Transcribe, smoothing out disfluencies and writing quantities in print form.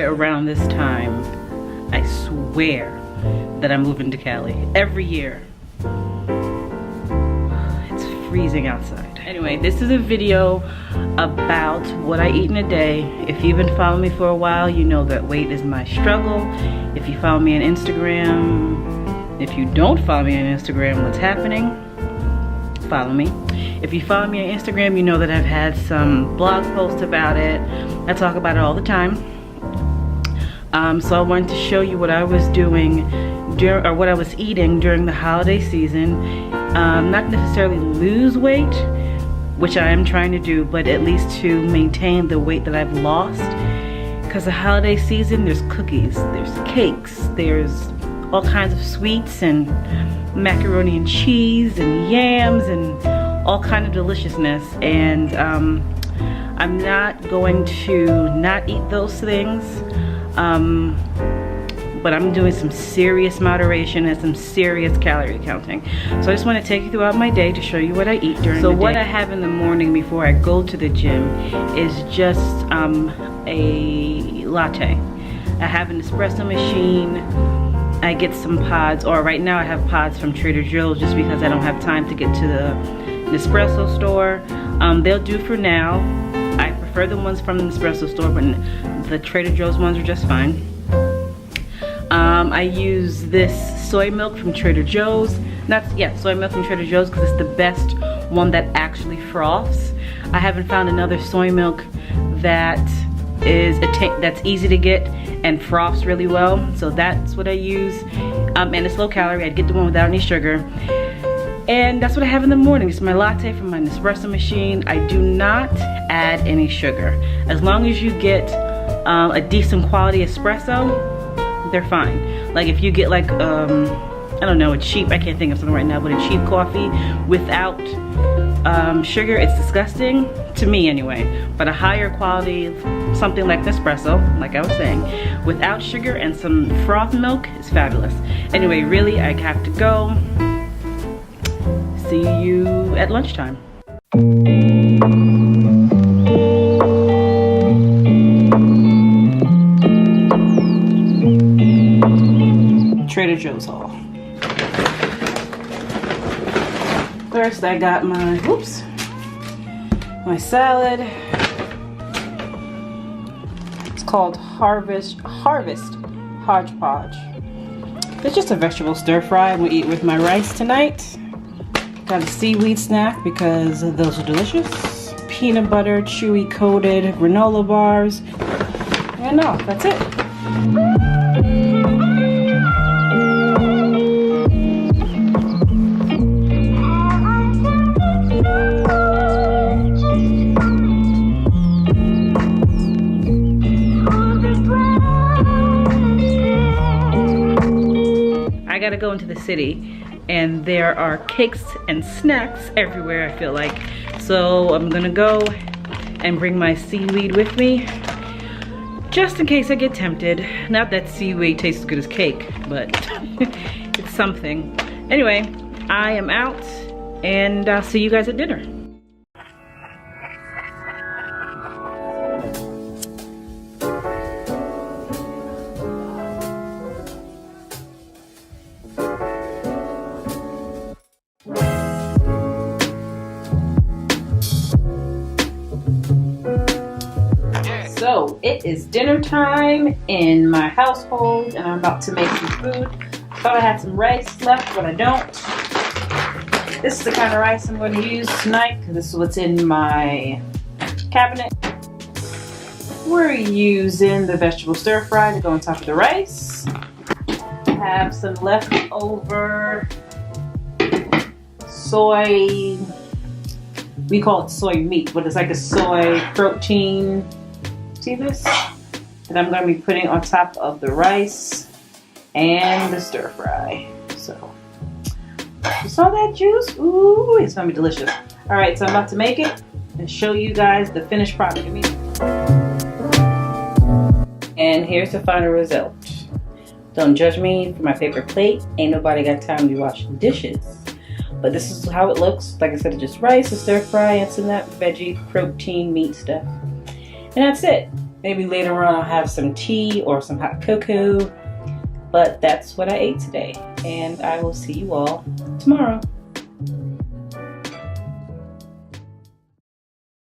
around this time, I swear that I'm moving to Cali. Every year. It's freezing outside. Anyway, this is a video about what I eat in a day. If you've been following me for a while, you know that weight is my struggle. If you follow me on Instagram, if you don't follow me on Instagram, what's happening? Follow me. If you follow me on Instagram, you know that I've had some blog posts about it. I talk about it all the time. So I wanted to show you what I was doing or what I was eating during the holiday season. Not necessarily lose weight, which I am trying to do, but at least to maintain the weight that I've lost. Because the holiday season, there's cookies, there's cakes, there's all kinds of sweets and macaroni and cheese and yams and all kind of deliciousness. And I'm not going to not eat those things. But I'm doing some serious moderation and some serious calorie counting. So I just want to take you throughout my day to show you what I eat during the day. So what I have in the morning before I go to the gym is just a latte. I have an espresso machine. I get some pods, or right now I have pods from Trader Joe's just because I don't have time to get to the Nespresso store. They'll do for now. I prefer the ones from the Nespresso store, but the Trader Joe's ones are just fine. I use this soy milk from Trader Joe's. Soy milk from Trader Joe's because it's the best one that actually froths. I haven't found another soy milk that is that's easy to get and froths really well. So that's what I use. And it's low calorie. I'd get the one without any sugar. And that's what I have in the morning. It's my latte from my Nespresso machine. I do not add any sugar. As long as you get a decent quality espresso, they're fine. Like if you get like, I don't know, a cheap, I can't think of something right now, but a cheap coffee without sugar, it's disgusting, to me anyway. But a higher quality, something like Nespresso, like I was saying, without sugar and some froth milk is fabulous. Anyway, really, I have to go. See you at lunchtime. Trader Joe's haul. First I got my, my salad. It's called Harvest Hodgepodge. It's just a vegetable stir fry. I'm gonna eat with my rice tonight. Got a seaweed snack because those are delicious. Peanut butter, chewy coated granola bars. And no, that's it. I gotta go into the city and there are cakes and snacks everywhere, I feel like. So I'm gonna go and bring my seaweed with me just in case I get tempted. Not that seaweed tastes as good as cake, but it's something. Anyway, I am out and I'll see you guys at dinner. So it is dinner time in my household and I'm about to make some food. Thought I had some rice left, but I don't. This is the kind of rice I'm going to use tonight because this is what's in my cabinet. We're using the vegetable stir fry to go on top of the rice. I have some leftover soy, we call it soy meat, but it's like a soy protein. See this? That I'm going to be putting on top of the rice and the stir fry. So, you saw that juice? Ooh, it's going to be delicious. All right, so I'm about to make it and show you guys the finished product. And here's the final result. Don't judge me for my paper plate. Ain't nobody got time to wash dishes. But this is how it looks. Like I said, it's just rice, a stir fry, and some of that veggie protein meat stuff. And that's it. Maybe later on I'll have some tea or some hot cocoa. But that's what I ate today. And I will see you all tomorrow.